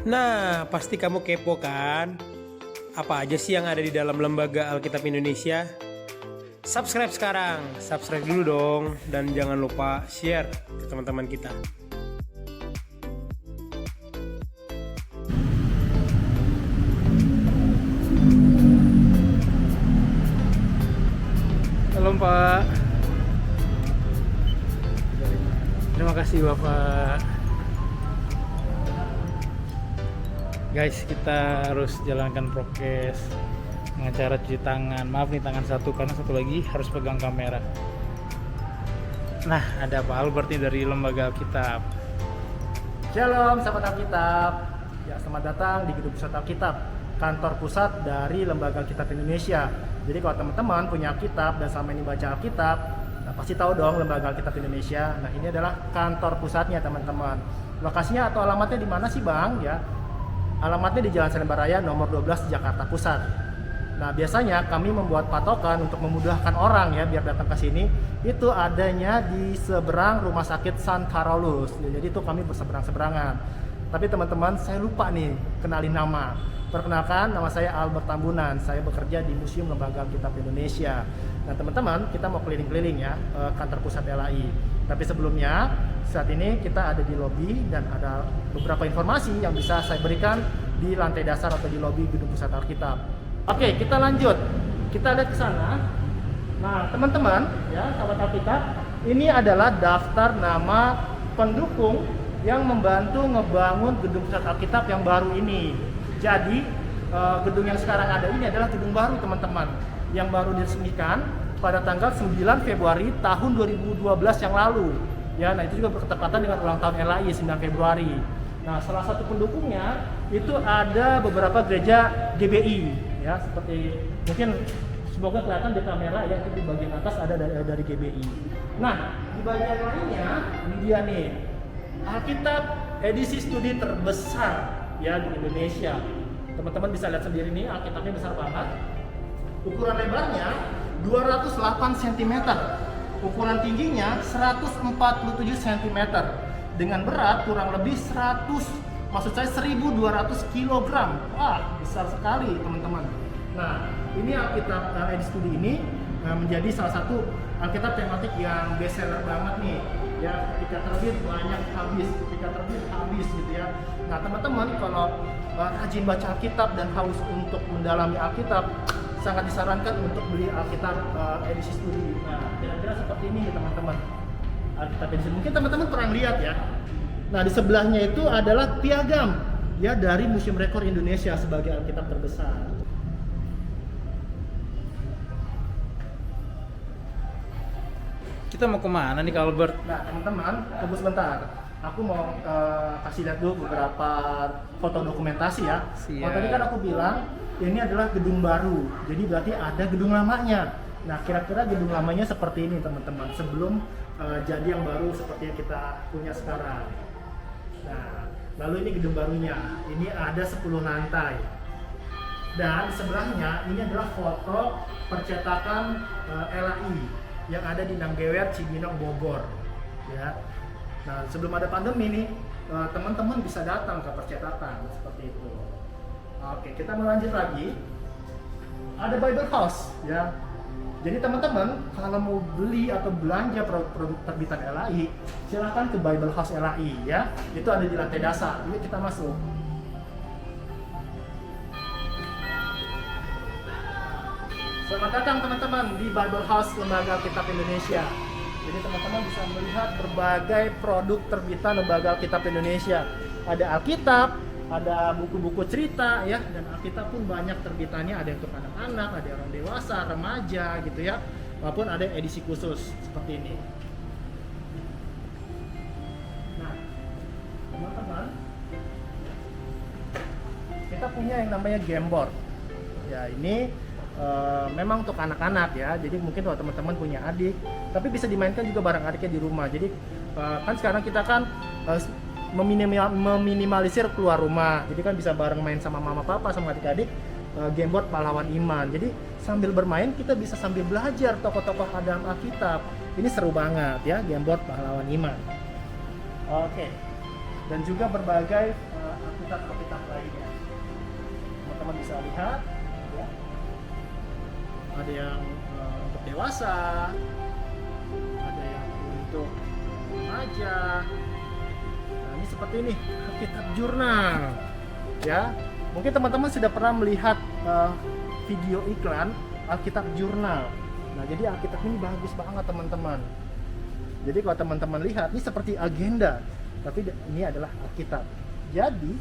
Nah, pasti kamu kepo kan? Apa aja sih yang ada di dalam Lembaga Alkitab Indonesia? Subscribe sekarang, subscribe dulu dong, dan jangan lupa share ke teman-teman kita. Halo Pak. Terima kasih Bapak. Guys, kita harus jalankan prokes dengan cara cuci tangan. Maaf nih tangan satu karena satu lagi harus pegang kamera. Nah, ada Pak Albert nih dari Lembaga Alkitab. Shalom sahabat Alkitab. Ya, selamat datang di Gedung Pusat Alkitab, kantor pusat dari Lembaga Alkitab Indonesia. Jadi kalau teman-teman punya Alkitab dan selama ini baca Alkitab, nah pasti tahu dong Lembaga Alkitab Indonesia. Nah, ini adalah kantor pusatnya teman-teman. Lokasinya atau alamatnya di mana sih Bang? Ya, alamatnya di Jalan Salemba Raya nomor 12 Jakarta Pusat. Nah, biasanya kami membuat patokan untuk memudahkan orang ya biar datang ke sini. Itu adanya di seberang Rumah Sakit San Carolus. Ya, jadi itu kami berseberang-seberangan. Tapi teman-teman, saya lupa nih kenalin nama. Perkenalkan, nama saya Albert Tambunan. Saya bekerja di Museum Lembaga Alkitab Indonesia. Nah, teman-teman, kita mau keliling-keliling ya kantor pusat LAI. Tapi sebelumnya, saat ini kita ada di lobi dan ada beberapa informasi yang bisa saya berikan di lantai dasar atau di lobi Gedung Pusat Alkitab. Oke, kita lanjut. Kita lihat ke sana. Nah, teman-teman, ya, sahabat Alkitab, ini adalah daftar nama pendukung yang membantu ngebangun Gedung Pusat Alkitab yang baru ini. Jadi, gedung yang sekarang ada ini adalah gedung baru, teman-teman, yang baru diresmikan pada tanggal 9 Februari tahun 2012 yang lalu. Ya, nah itu juga bertepatan dengan ulang tahun LAI 9 Februari. Nah, salah satu pendukungnya itu ada beberapa gereja GBI, ya, seperti mungkin semoga kelihatan di kamera ya, itu di bagian atas ada dari GBI. Nah, di bagian lainnya ini dia nih, Alkitab edisi studi terbesar ya di Indonesia. Teman-teman bisa lihat sendiri nih, Alkitabnya besar banget. Ukuran lebarnya 208 cm. Ukuran tingginya 147 cm. Dengan berat kurang lebih 1.200 kg. Wah, besar sekali teman-teman. Nah, ini Alkitab edisi studi ini menjadi salah satu Alkitab tematik yang best seller banget nih. Ya, ketika terbit banyak habis, ketika terbit habis gitu ya. Nah, teman-teman kalau rajin baca Alkitab dan haus untuk mendalami Alkitab, sangat disarankan untuk beli Alkitab edisi studi. Nah, kira-kira seperti ini nih teman-teman. Alkitab edisi. Mungkin teman-teman pernah lihat ya. Nah, di sebelahnya itu adalah piagam ya dari Museum Rekor Indonesia sebagai Alkitab terbesar. Kita mau kemana nih Kak Albert? Nah, teman-teman, tunggu sebentar. Aku mau kasih lihat dulu beberapa foto dokumentasi ya. Siap. Oh, tadi kan aku bilang ini adalah gedung baru, jadi berarti ada gedung lamanya. Nah, kira-kira gedung lamanya seperti ini teman-teman, sebelum jadi yang baru seperti yang kita punya sekarang. Nah, lalu ini gedung barunya, ini ada 10 lantai. Dan sebelahnya ini adalah foto percetakan LAI yang ada di Nanggewet, Cibinong, Bogor. Ya. Nah, sebelum ada pandemi nih, teman-teman bisa datang ke percetakan seperti itu. Oke, kita mau lanjut lagi. Ada Bible House, ya. Jadi teman-teman kalau mau beli atau belanja produk terbitan LAI, silahkan ke Bible House LAI ya. Itu ada di lantai dasar. Yuk kita masuk. Selamat datang teman-teman di Bible House Lembaga Alkitab Indonesia. Jadi teman-teman bisa melihat berbagai produk terbitan Lembaga Alkitab Indonesia. Ada Alkitab, ada buku-buku cerita ya, dan Alkitab pun banyak terbitannya, ada yang untuk anak-anak, ada orang dewasa, remaja gitu ya, maupun ada edisi khusus seperti ini. Nah, teman-teman, kita punya yang namanya game board. Ya, ini memang untuk anak-anak ya, jadi mungkin kalau teman-teman punya adik, tapi bisa dimainkan juga bareng adiknya di rumah. Jadi kan sekarang kita kan meminimalisir keluar rumah, jadi kan bisa bareng main sama mama papa sama adik-adik game board pahlawan iman. Jadi sambil bermain kita bisa sambil belajar tokoh-tokoh dalam Alkitab. Ini seru banget ya, game board pahlawan iman. Oke. Dan juga berbagai Alkitab lainnya. Teman-teman bisa lihat, ya. Ada yang untuk dewasa, ada yang untuk remaja. Nah, ini seperti ini, Alkitab jurnal. Ya, mungkin teman-teman sudah pernah melihat video iklan Alkitab jurnal. Nah, jadi Alkitab ini bagus banget teman-teman. Jadi kalau teman-teman lihat, ini seperti agenda, tapi ini adalah Alkitab. Jadi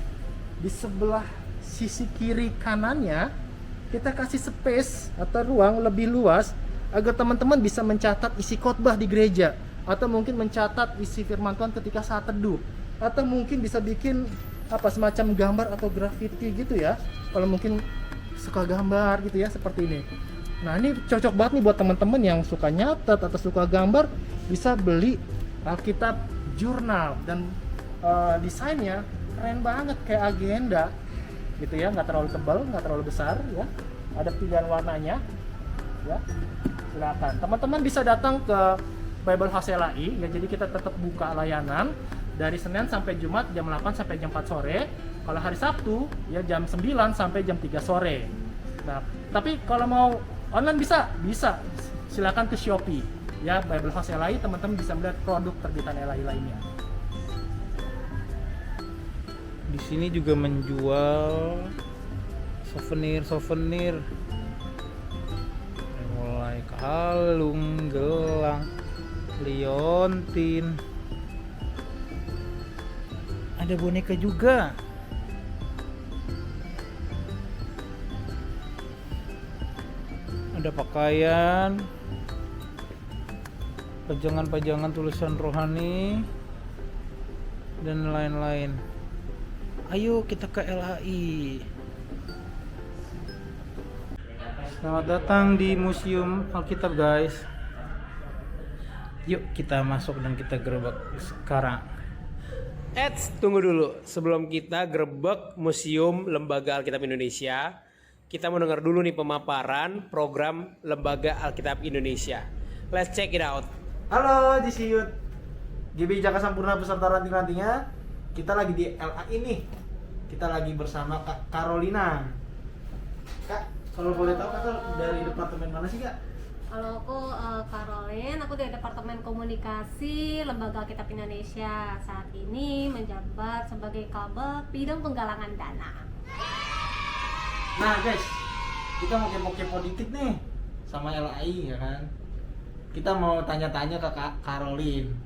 di sebelah sisi kiri kanannya kita kasih space atau ruang lebih luas agar teman-teman bisa mencatat isi khotbah di gereja, atau mungkin mencatat isi firman Tuhan ketika saat teduh, atau mungkin bisa bikin semacam gambar atau graffiti gitu ya. Kalau mungkin suka gambar gitu ya, seperti ini. Nah, ini cocok banget nih buat teman-teman yang suka nyatet atau suka gambar, bisa beli Alkitab jurnal. Dan desainnya keren banget kayak agenda gitu ya, nggak terlalu tebal, nggak terlalu besar ya. Ada pilihan warnanya ya. Silakan teman-teman bisa datang ke Bible House LAI ya. Jadi kita tetap buka layanan dari Senin sampai Jumat jam 8 sampai jam 4 sore. Kalau hari Sabtu ya jam 9 sampai jam 3 sore. Nah, tapi kalau mau online bisa silakan ke Shopee ya, Bible House LAI. Teman-teman bisa melihat produk terbitan LAI lainnya. Di sini juga menjual souvenir mulai kalung, gelang, liontin, ada boneka juga. Ada pakaian, pajangan-pajangan tulisan rohani, dan lain-lain. Ayo kita ke LAI. Selamat datang di Museum Alkitab guys. Yuk kita masuk dan kita gerebek sekarang. Tunggu dulu. Sebelum kita gerebek Museum Lembaga Alkitab Indonesia, kita mau dengar dulu nih pemaparan program Lembaga Alkitab Indonesia. Let's check it out. Halo GC Youth, GB Jaka Sampurna beserta ranting-rantingnya. Kita lagi di LAI nih. Kita lagi bersama Kak Carolina. Kak, kalau boleh tahu Kakak dari departemen mana sih Kak? Kalau aku Caroline, aku dari Departemen Komunikasi Lembaga Alkitab Indonesia. Saat ini menjabat sebagai Kabag Bidang Penggalangan Dana. Nah guys, kita mau kepo-kepo dikit nih sama LAI ya kan. Kita mau tanya-tanya ke Kak Caroline.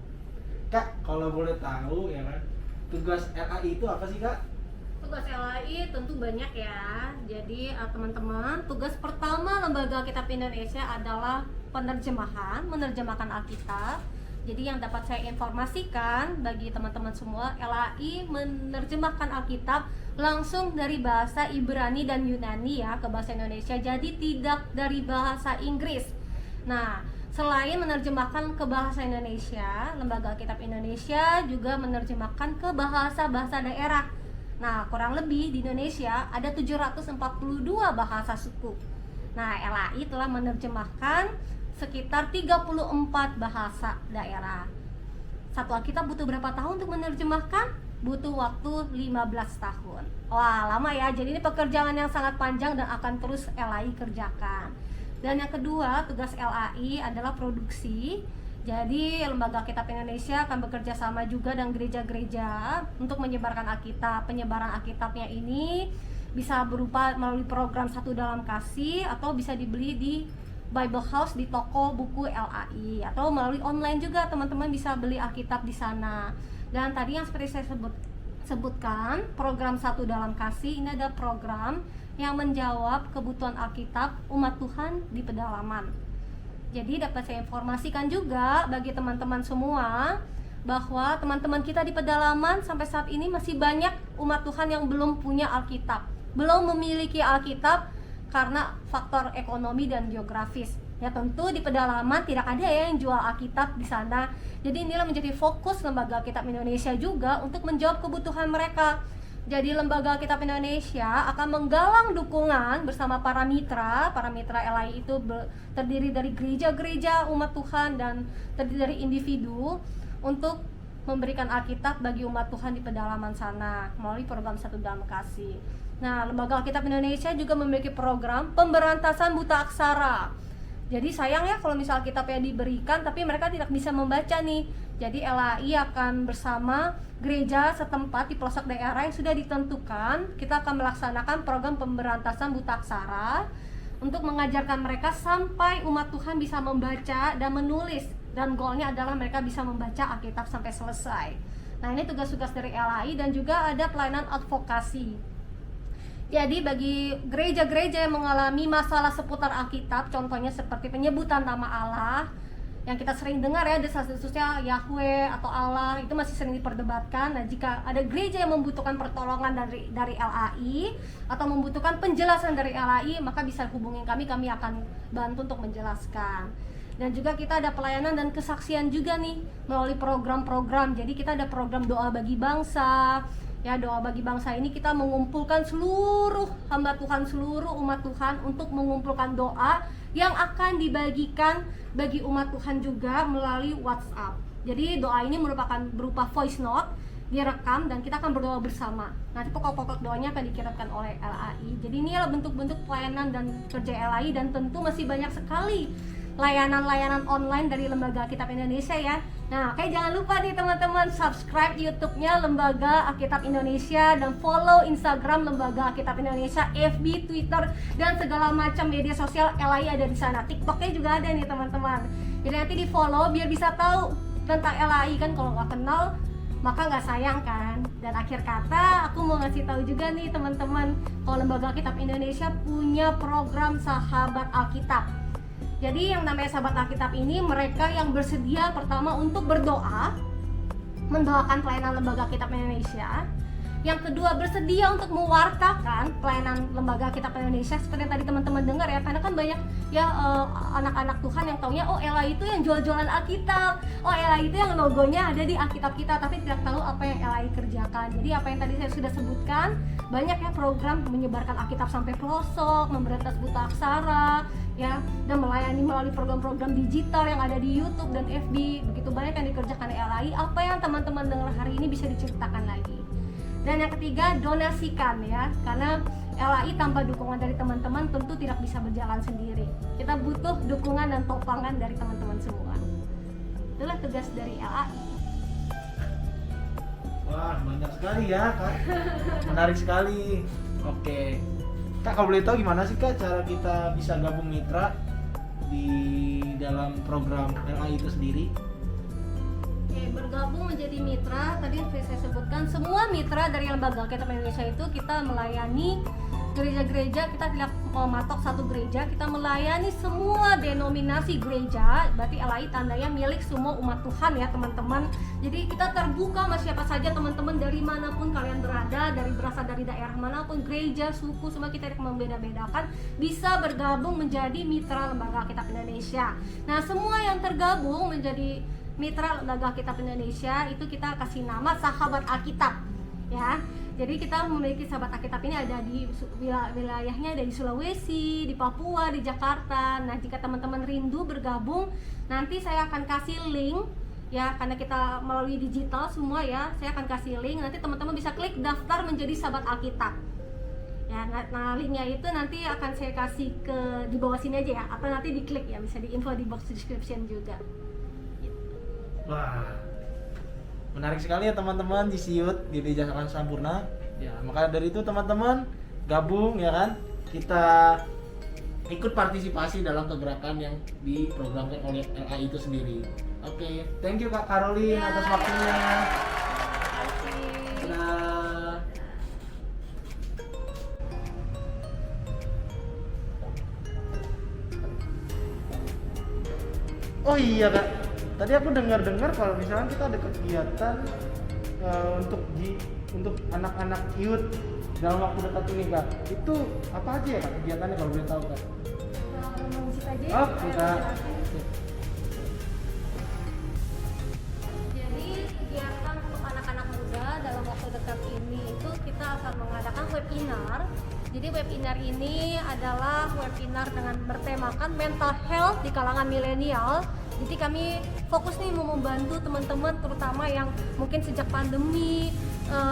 Kak, kalau boleh tahu ya kan, tugas LAI itu apa sih Kak? Tugas LAI tentu banyak ya. Jadi teman-teman, tugas pertama Lembaga Alkitab Indonesia adalah penerjemahan, menerjemahkan Alkitab. Jadi yang dapat saya informasikan bagi teman-teman semua, LAI menerjemahkan Alkitab langsung dari bahasa Ibrani dan Yunani ya ke bahasa Indonesia. Jadi tidak dari bahasa Inggris. Nah, selain menerjemahkan ke bahasa Indonesia, Lembaga Alkitab Indonesia juga menerjemahkan ke bahasa-bahasa daerah. Nah, kurang lebih di Indonesia ada 742 bahasa suku. Nah, LAI telah menerjemahkan sekitar 34 bahasa daerah. Satu Alkitab butuh berapa tahun untuk menerjemahkan? Butuh waktu 15 tahun. Wah, lama ya. Jadi ini pekerjaan yang sangat panjang dan akan terus LAI kerjakan. Dan yang kedua, tugas LAI adalah produksi. Jadi Lembaga Alkitab Indonesia akan bekerja sama juga dengan gereja-gereja untuk menyebarkan Alkitab. Penyebaran Alkitabnya ini bisa berupa melalui program Satu Dalam Kasih, atau bisa dibeli di Bible House di toko buku LAI, atau melalui online juga teman-teman bisa beli Alkitab di sana. Dan tadi yang seperti saya sebutkan, program Satu Dalam Kasih ini ada program yang menjawab kebutuhan Alkitab umat Tuhan di pedalaman. Jadi dapat saya informasikan juga bagi teman-teman semua bahwa teman-teman kita di pedalaman sampai saat ini masih banyak umat Tuhan yang belum punya Alkitab, belum memiliki Alkitab karena faktor ekonomi dan geografis. Ya, tentu di pedalaman tidak ada ya yang jual Alkitab di sana. Jadi inilah menjadi fokus Lembaga Alkitab Indonesia juga untuk menjawab kebutuhan mereka. Jadi Lembaga Alkitab Indonesia akan menggalang dukungan bersama para mitra. Para mitra LAI itu terdiri dari gereja-gereja umat Tuhan dan terdiri dari individu untuk memberikan Alkitab bagi umat Tuhan di pedalaman sana melalui program Satu Dalam Kasih. Nah, Lembaga Alkitab Indonesia juga memiliki program pemberantasan buta aksara. Jadi sayang ya kalau misal Alkitabnya diberikan tapi mereka tidak bisa membaca nih. Jadi LAI akan bersama gereja setempat di pelosok daerah yang sudah ditentukan, kita akan melaksanakan program pemberantasan buta aksara untuk mengajarkan mereka sampai umat Tuhan bisa membaca dan menulis. Dan goalnya adalah mereka bisa membaca Alkitab sampai selesai. Nah, ini tugas-tugas dari LAI dan juga ada pelayanan advokasi. Jadi bagi gereja-gereja yang mengalami masalah seputar Alkitab, contohnya seperti penyebutan nama Allah, yang kita sering dengar ya, desas-desusnya Yahweh atau Allah, itu masih sering diperdebatkan. Nah, jika ada gereja yang membutuhkan pertolongan dari LAI atau membutuhkan penjelasan dari LAI, maka bisa hubungi kami akan bantu untuk menjelaskan. Dan juga kita ada pelayanan dan kesaksian juga nih melalui program-program. Jadi kita ada program doa bagi bangsa. Ya, doa bagi bangsa ini kita mengumpulkan seluruh hamba Tuhan, seluruh umat Tuhan untuk mengumpulkan doa yang akan dibagikan bagi umat Tuhan juga melalui WhatsApp. Jadi doa ini merupakan berupa voice note, direkam dan kita akan berdoa bersama. Nanti pokok-pokok doanya akan dikirimkan oleh LAI. Jadi ini adalah bentuk-bentuk pelayanan dan kerja LAI, dan tentu masih banyak sekali layanan-layanan online dari Lembaga Alkitab Indonesia ya. Nah, oke, jangan lupa nih teman-teman subscribe YouTube-nya Lembaga Alkitab Indonesia dan follow Instagram Lembaga Alkitab Indonesia, FB, Twitter, dan segala macam media sosial LAI ada di sana. TikToknya juga ada nih teman-teman. Jadi nanti di follow biar bisa tahu tentang LAI, kan kalau nggak kenal maka nggak sayang kan. Dan akhir kata aku mau ngasih tahu juga nih teman-teman, kalau Lembaga Alkitab Indonesia punya program Sahabat Alkitab. Jadi yang namanya Sahabat Alkitab ini mereka yang bersedia pertama untuk berdoa, mendoakan pelayanan Lembaga Alkitab Indonesia. Yang kedua, bersedia untuk mewartakan pelayanan Lembaga Alkitab Indonesia seperti yang tadi teman-teman dengar ya. Karena kan banyak ya anak-anak Tuhan yang taunya oh LAI itu yang jual-jualan Alkitab, oh LAI itu yang logonya ada di Alkitab kita, tapi tidak tahu apa yang LAI kerjakan. Jadi apa yang tadi saya sudah sebutkan, banyak ya program menyebarkan Alkitab sampai pelosok, memberantas buta aksara ya, dan melayani melalui program-program digital yang ada di YouTube dan FB. Begitu banyak yang dikerjakan LAI. Apa yang teman-teman dengar hari ini bisa diceritakan lagi. Dan yang ketiga, donasikan ya, karena LAI tanpa dukungan dari teman-teman tentu tidak bisa berjalan sendiri. Kita butuh dukungan dan topangan dari teman-teman semua. Itulah tugas dari LAI. Wah, banyak sekali ya Kak. Menarik sekali. Oke Kak, kalau boleh tahu gimana sih Kak cara kita bisa gabung mitra di dalam program LAI itu sendiri? Oke, bergabung menjadi mitra, tadi saya sebutkan semua mitra dari Lembaga Alkitab Indonesia itu kita melayani gereja-gereja, kita tidak mematok satu gereja, kita melayani semua denominasi gereja. Berarti LAI tandanya milik semua umat Tuhan ya teman-teman. Jadi kita terbuka sama siapa saja teman-teman, dari manapun kalian berada, berasal dari daerah manapun, gereja, suku, semua kita tidak membeda-bedakan, bisa bergabung menjadi mitra Lembaga Alkitab Indonesia. Nah, semua yang tergabung menjadi mitra Lembaga Alkitab Indonesia itu kita kasih nama Sahabat Alkitab ya. Jadi kita memiliki Sahabat Alkitab ini ada di wilayahnya, ada di Sulawesi, di Papua, di Jakarta. Nah, jika teman-teman rindu bergabung, nanti saya akan kasih link ya, karena kita melalui digital semua ya. Saya akan kasih link, nanti teman-teman bisa klik daftar menjadi Sahabat Alkitab ya. Nah, linknya itu nanti akan saya kasih di bawah sini aja ya, atau nanti diklik ya, bisa di info di box description juga. Wah, menarik sekali ya teman-teman di Siut di Gereja Salam Sampurna. Ya, maka dari itu teman-teman gabung ya kan. Kita ikut partisipasi dalam kegerakan yang diprogramkan oleh LAI itu sendiri. Oke, thank you Kak Caroline atas waktunya. Nah, oh iya Kak, tadi aku dengar kalau misalnya kita ada kegiatan untuk anak-anak youth dalam waktu dekat ini Kak, itu apa aja ya Kak kegiatannya kalau boleh tahu Kak? Musik aja ya, Oh, saya kita. jelasin. Jadi kegiatan untuk anak-anak muda dalam waktu dekat ini itu kita akan mengadakan webinar. Jadi webinar ini adalah webinar dengan bertemakan mental health di kalangan milenial. Jadi kami fokus nih mau membantu teman-teman terutama yang mungkin sejak pandemi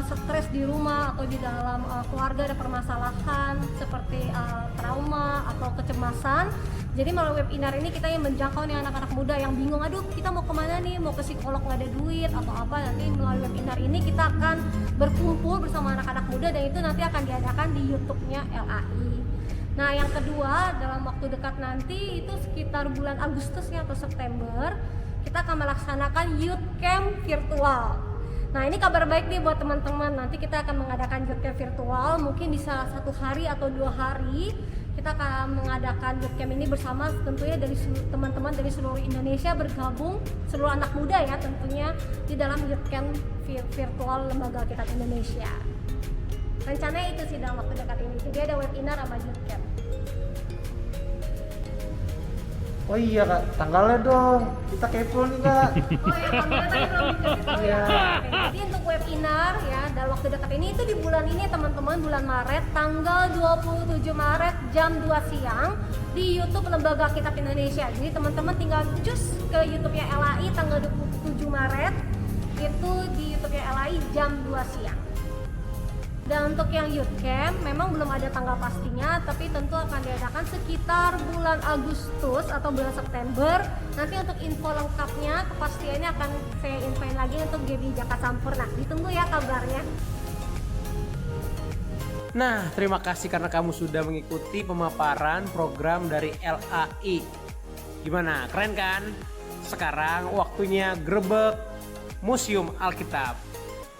stres di rumah atau di dalam keluarga ada permasalahan seperti trauma atau kecemasan. Jadi melalui webinar ini kita yang menjangkau nih anak-anak muda yang bingung, aduh kita mau kemana nih, mau ke psikolog nggak ada duit atau apa. Nanti melalui webinar ini kita akan berkumpul bersama anak-anak muda dan itu nanti akan diadakan di YouTube-nya LAI. Nah yang kedua, dalam waktu dekat nanti itu sekitar bulan Agustus ya atau September kita akan melaksanakan Youth Camp virtual. Nah ini kabar baik nih buat teman-teman, nanti kita akan mengadakan Youth Camp virtual mungkin bisa 1 hari atau 2 hari. Kita akan mengadakan Youth Camp ini bersama tentunya dari teman-teman dari seluruh Indonesia bergabung, seluruh anak muda ya tentunya di dalam Youth Camp virtual Lembaga Alkitab Indonesia. Rencananya itu sih dalam waktu dekat ini, jadi ada webinar sama Youth Camp. Oh iya Kak, tanggalnya dong. Kita kepo nih Kak. Oh ya, tanggalnya tadi belum dikasih tahu ya. Oke, jadi untuk webinar ya dalam waktu dekat ini itu di bulan ini teman-teman, bulan Maret, tanggal 27 Maret jam 2 siang di YouTube Lembaga Alkitab Indonesia. Jadi teman-teman tinggal cus ke YouTube-nya LAI tanggal 27 Maret itu di YouTube-nya LAI jam 2 siang. Dan untuk yang Youth Camp memang belum ada tanggal pastinya, tapi tentu akan diadakan sekitar bulan Agustus atau bulan September. Nanti untuk info lengkapnya, kepastiannya akan saya infoin lagi untuk GB Jakarta Sampurna. Ditunggu ya kabarnya. Nah, terima kasih karena kamu sudah mengikuti pemaparan program dari LAI. Gimana, keren kan? Sekarang waktunya grebek Museum Alkitab.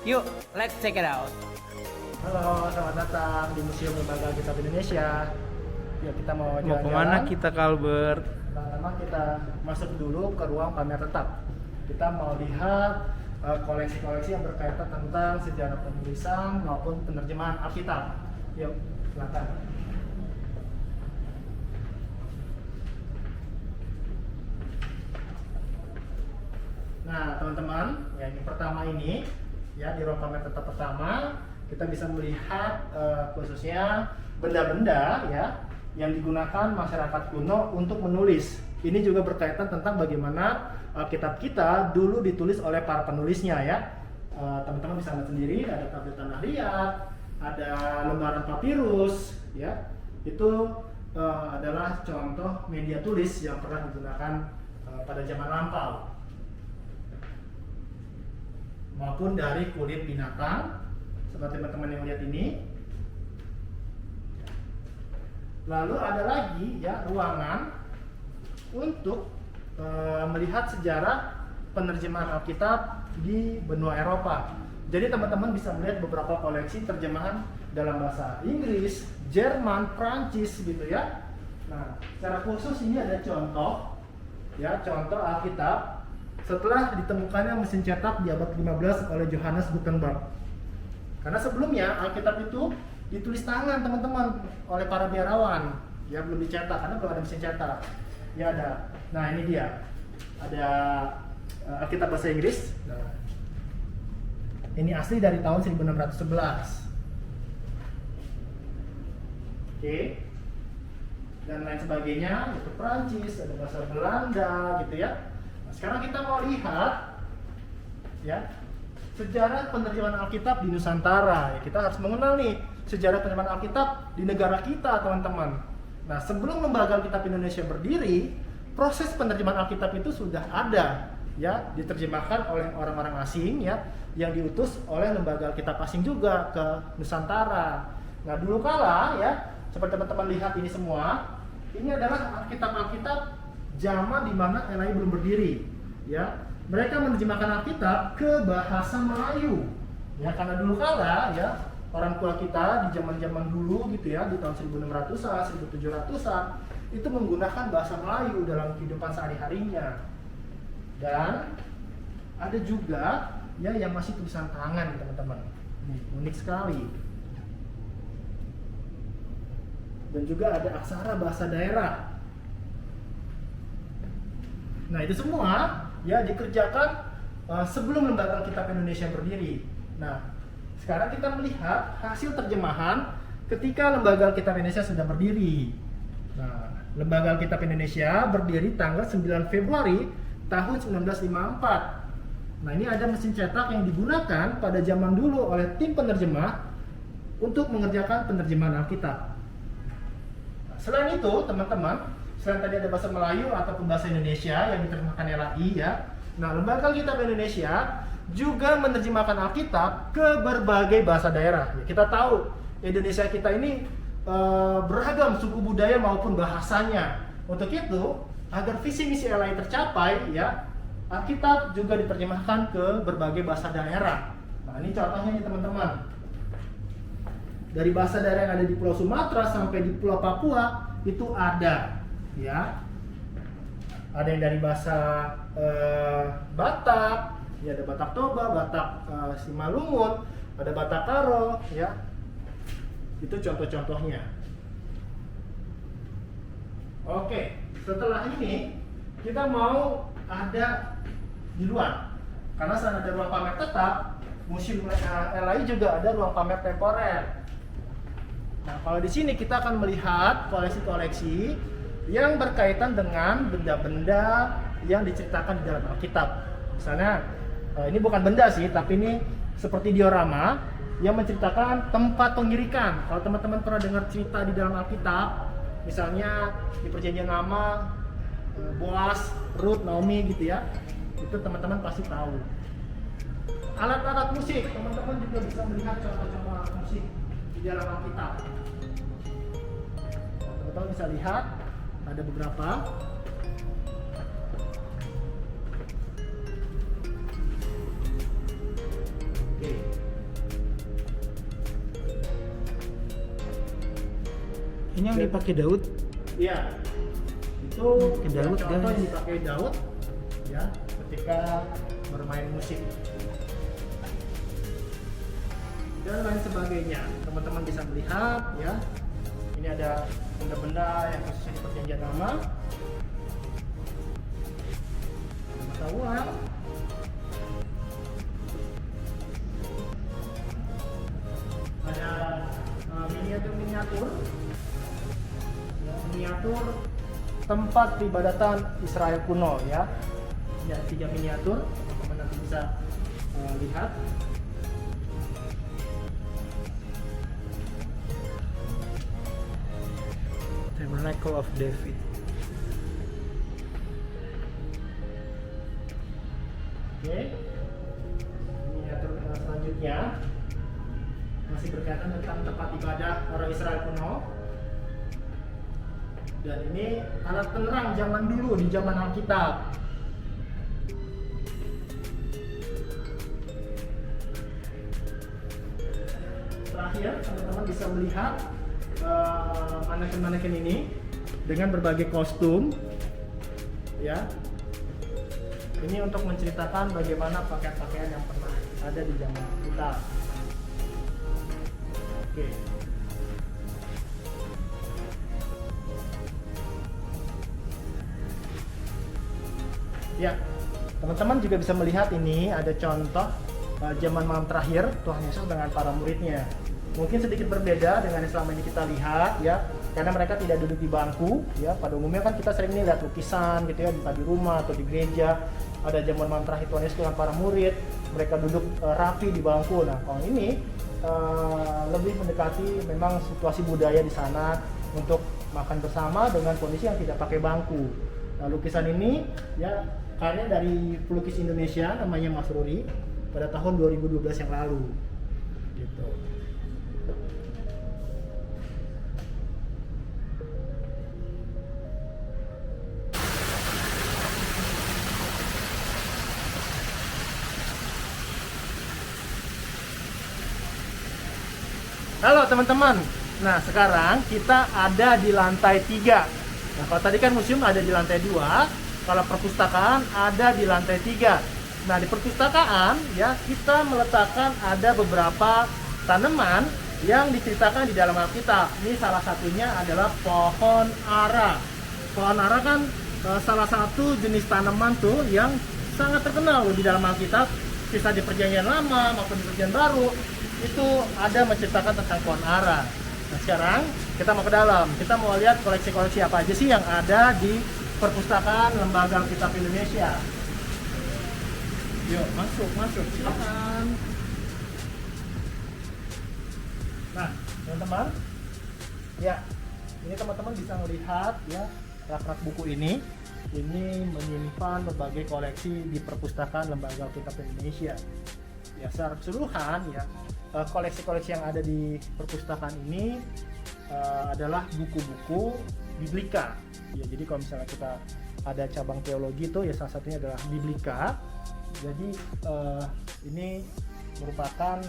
Yuk, let's check it out. Halo, selamat datang di Museum Lembaga Alkitab Indonesia. Ya, kita mau Mau jalan-jalan. kemana kita Kalbert? Pertama kita masuk dulu ke ruang pamer tetap. Kita mau lihat koleksi-koleksi yang berkaitan tentang sejarah penulisan maupun penerjemahan Alkitab. Yuk, silakan. Nah, teman-teman, ya ini pertama ini, ya di ruang pamer tetap pertama kita bisa melihat khususnya benda-benda ya yang digunakan masyarakat kuno untuk menulis. Ini juga berkaitan tentang bagaimana kitab kita dulu ditulis oleh para penulisnya ya. Teman-teman bisa lihat sendiri, ada tablet tanah liat, ada lembaran papirus ya. Itu adalah contoh media tulis yang pernah digunakan pada zaman lampau. Maupun dari kulit binatang seperti teman-teman yang lihat ini. Lalu ada lagi ya ruangan untuk melihat sejarah penerjemahan Alkitab di benua Eropa. Jadi teman-teman bisa melihat beberapa koleksi terjemahan dalam bahasa Inggris, Jerman, Prancis gitu ya. Nah, secara khusus ini ada contoh ya, contoh Alkitab setelah ditemukannya mesin cetak di abad 15 oleh Johannes Gutenberg. Karena sebelumnya Alkitab itu ditulis tangan teman-teman oleh para biarawan, ya belum dicetak karena belum ada mesin cetak. Ya ada. Nah ini dia, ada Alkitab bahasa Inggris. Nah, ini asli dari tahun 1611. Oke. Dan lain sebagainya, itu Prancis, ada bahasa Belanda, gitu ya. Nah, sekarang kita mau lihat, ya. Sejarah penerjemahan Alkitab di Nusantara. Ya, kita harus mengenal nih sejarah penerjemahan Alkitab di negara kita, teman-teman. Nah, sebelum Lembaga Alkitab Indonesia berdiri, proses penerjemahan Alkitab itu sudah ada, ya, diterjemahkan oleh orang-orang asing, ya, yang diutus oleh Lembaga Alkitab asing juga ke Nusantara. Nah, dulu kala, ya, seperti teman-teman lihat ini semua, ini adalah Alkitab-Alkitab zaman di mana LAI belum berdiri, ya. Mereka menerjemahkan Alkitab ke bahasa Melayu. Ya, karena dulu kala ya, orang tua kita di zaman-zaman dulu gitu ya, di tahun 1600-an, 1700-an itu menggunakan bahasa Melayu dalam kehidupan sehari-harinya. Dan ada juga ya yang masih tulisan tangan, teman-teman. Unik sekali. Dan juga ada aksara bahasa daerah. Nah, itu semua ya dikerjakan sebelum Lembaga Alkitab Indonesia berdiri. Nah, sekarang kita melihat hasil terjemahan ketika Lembaga Alkitab Indonesia sudah berdiri. Nah, Lembaga Alkitab Indonesia berdiri tanggal 9 Februari tahun 1954. Nah, ini ada mesin cetak yang digunakan pada zaman dulu oleh tim penerjemah untuk mengerjakan penerjemahan Alkitab. Nah, selain itu, teman-teman, selain tadi ada bahasa Melayu ataupun bahasa Indonesia yang diterjemahkan LAI ya. Nah, Lembaga Alkitab Indonesia juga menerjemahkan Alkitab ke berbagai bahasa daerah. Ya, kita tahu Indonesia kita ini beragam suku budaya maupun bahasanya. Untuk itu, agar visi misi LAI tercapai ya, Alkitab juga diterjemahkan ke berbagai bahasa daerah. Nah, ini contohnya nih teman-teman. Dari bahasa daerah yang ada di Pulau Sumatera sampai di Pulau Papua itu ada, ya. Ada yang dari bahasa Batak, ya ada Batak Toba, Batak Simalungun, ada Batak Karo, ya. Itu contoh-contohnya. Oke, setelah ini kita mau ada di luar, karena selain ada ruang pamer tetap, Museum LAI juga ada ruang pamer temporer. Nah, kalau di sini kita akan melihat koleksi-koleksi yang berkaitan dengan benda-benda yang diceritakan di dalam Alkitab. Misalnya, ini bukan benda sih, tapi ini seperti diorama yang menceritakan tempat pengirikan. Kalau teman-teman pernah dengar cerita di dalam Alkitab, misalnya di Perjanjian Lama, Boas, Ruth, Naomi gitu ya, itu teman-teman pasti tahu. Alat-alat musik, teman-teman juga bisa melihat contoh-contoh alat musik di dalam Alkitab. Teman-teman bisa lihat ada beberapa. Oke. Ini yang dipakai Daud. Iya. Itu Daud, contoh guys. yang dipakai Daud ya ketika bermain musik dan lain sebagainya. Teman-teman bisa melihat ya. Ini ada benda-benda yang khususnya di Perjanjian Lama. Mata uang. Ada miniatur-miniatur. Ya, miniatur tempat peribadatan Israel kuno ya. Ya, 3 miniatur, teman-teman nanti bisa lihat. Tabernacle of David. Oke. Miniatur selanjutnya masih berkaitan tentang tempat ibadah orang Israel kuno. Dan ini alat penerang zaman dulu di zaman Alkitab. Terakhir, teman-teman bisa melihat maneken-maneken ini dengan berbagai kostum, ya. Ini untuk menceritakan bagaimana pakaian-pakaian yang pernah ada di zaman kita. Oke. Ya, teman-teman juga bisa melihat ini ada contoh zaman malam terakhir Tuhan Yesus dengan para muridnya. Mungkin sedikit berbeda dengan yang selama ini kita lihat ya, karena mereka tidak duduk di bangku ya. Pada umumnya kan kita sering nih lihat lukisan gitu ya, di rumah atau di gereja. Ada zaman malam terakhir Tuhan Yesus dengan para murid, mereka duduk rapi di bangku. Nah, kalau ini lebih mendekati memang situasi budaya di sana untuk makan bersama dengan kondisi yang tidak pakai bangku. Nah, lukisan ini ya karya dari pelukis Indonesia namanya Mas Ruri pada tahun 2012 yang lalu gitu. Halo teman-teman, nah sekarang kita ada di lantai 3. Nah, kalau tadi kan museum ada di lantai 2, kalau perpustakaan ada di lantai 3. Nah, di perpustakaan ya kita meletakkan ada beberapa tanaman yang diceritakan di dalam Alkitab. Ini salah satunya adalah pohon ara. Pohon ara kan salah satu jenis tanaman tuh yang sangat terkenal di dalam Alkitab. Kisah di Perjanjian Lama maupun di Perjanjian Baru itu ada menceritakan tentang pohon ara. Nah, sekarang kita mau ke dalam. Kita mau lihat koleksi-koleksi apa aja sih yang ada di Perpustakaan Lembaga Alkitab Indonesia. Yuk, masuk, silakan. Nah, teman-teman, ya, ini teman-teman bisa melihat ya rak-rak buku ini menyimpan berbagai koleksi di perpustakaan Lembaga Alkitab Indonesia. Ya, secara keseluruhan ya, koleksi-koleksi yang ada di perpustakaan ini adalah buku-buku biblika. Ya, jadi kalau misalnya kita ada cabang teologi itu ya salah satunya adalah biblika. Jadi ini merupakan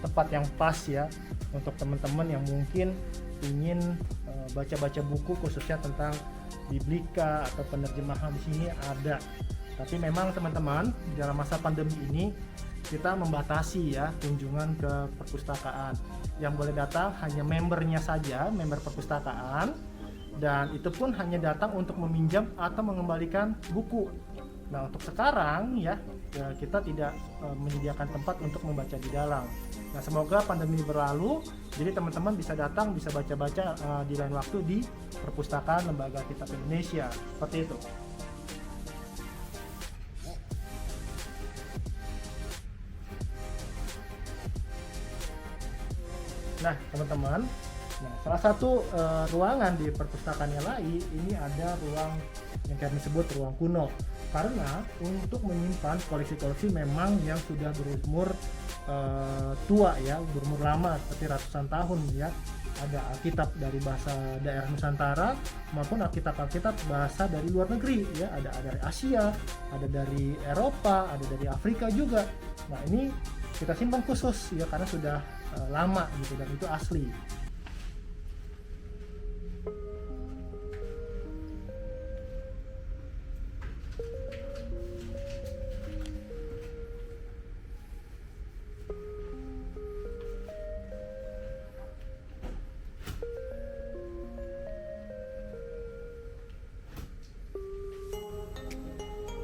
tempat yang pas ya untuk teman-teman yang mungkin ingin baca-baca buku khususnya tentang biblika atau penerjemahan. Di sini ada. Tapi memang teman-teman dalam masa pandemi ini kita membatasi ya kunjungan ke perpustakaan. Yang boleh datang hanya membernya saja, member perpustakaan, dan itu pun hanya datang untuk meminjam atau mengembalikan buku. Nah, untuk sekarang ya kita tidak menyediakan tempat untuk membaca di dalam. Nah, semoga pandemi berlalu, jadi teman-teman bisa datang, bisa baca-baca di lain waktu di perpustakaan Lembaga Kitab Indonesia. Seperti itu. Nah, teman-teman, salah satu ruangan di perpustakaan LAI ini ada ruang yang kami sebut ruang kuno. Karena untuk menyimpan koleksi-koleksi memang yang sudah berumur tua ya, berumur lama seperti ratusan tahun ya. Ada Alkitab dari bahasa daerah Nusantara maupun Alkitab bahasa dari luar negeri ya. Ada dari Asia, ada dari Eropa, ada dari Afrika juga. Nah, ini kita simpan khusus ya karena sudah lama gitu dan itu asli.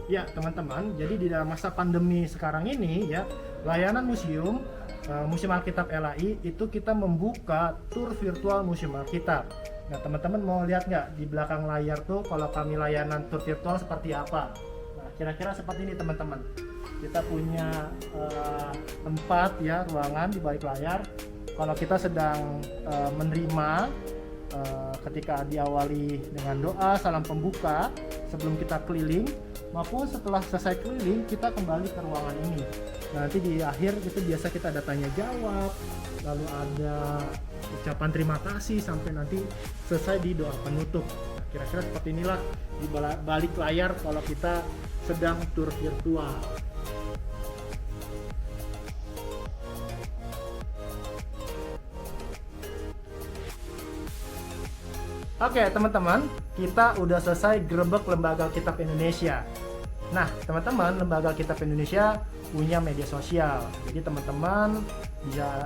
Ya teman-teman, jadi di dalam masa pandemi sekarang ini ya, layanan Museum Alkitab LAI itu kita membuka tur virtual Museum Alkitab. Nah, teman-teman mau lihat nggak di belakang layar tuh kalau kami layanan tur virtual seperti apa? Nah, kira-kira seperti ini teman-teman. Kita punya tempat ya, ruangan di balik layar. Kalau kita sedang menerima ketika diawali dengan doa, salam pembuka sebelum kita keliling, maupun setelah selesai keliling kita kembali ke ruangan ini. Nah, nanti di akhir itu biasa kita ada tanya jawab, lalu ada ucapan terima kasih sampai nanti selesai di doa penutup. Nah, kira-kira seperti inilah di balik layar kalau kita sedang tur virtual. Oke teman-teman, kita udah selesai grebek Lembaga Alkitab Indonesia. Nah teman-teman, Lembaga Alkitab Indonesia punya media sosial. Jadi teman-teman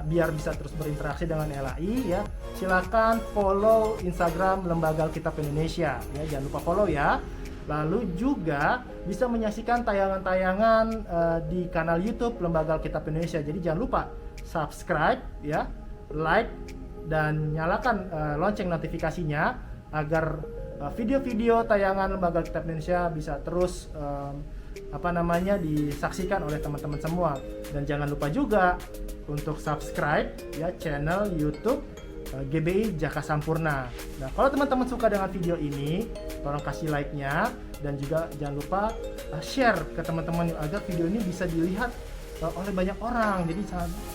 biar bisa terus berinteraksi dengan LAI ya, silakan follow Instagram Lembaga Alkitab Indonesia ya, jangan lupa follow ya. Lalu juga bisa menyaksikan tayangan-tayangan di kanal YouTube Lembaga Alkitab Indonesia. Jadi jangan lupa subscribe ya, like dan nyalakan lonceng notifikasinya agar video-video tayangan Lembaga Alkitab Indonesia bisa terus disaksikan oleh teman-teman semua. Dan jangan lupa juga untuk subscribe ya channel YouTube GBI Jaka Sampurna. Nah, kalau teman-teman suka dengan video ini, tolong kasih like-nya dan juga jangan lupa share ke teman-teman agar video ini bisa dilihat oleh banyak orang. Jadi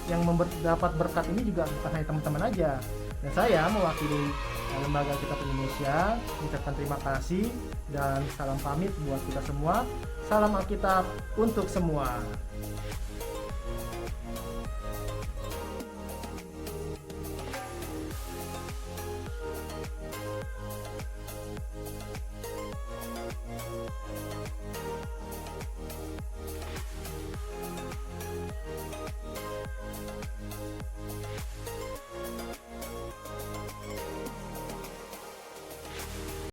yang dapat berkat ini juga bukan hanya teman-teman aja. Dan saya mewakili Lembaga Alkitab Indonesia mengucapkan terima kasih dan salam pamit buat kita semua. Salam Alkitab untuk semua.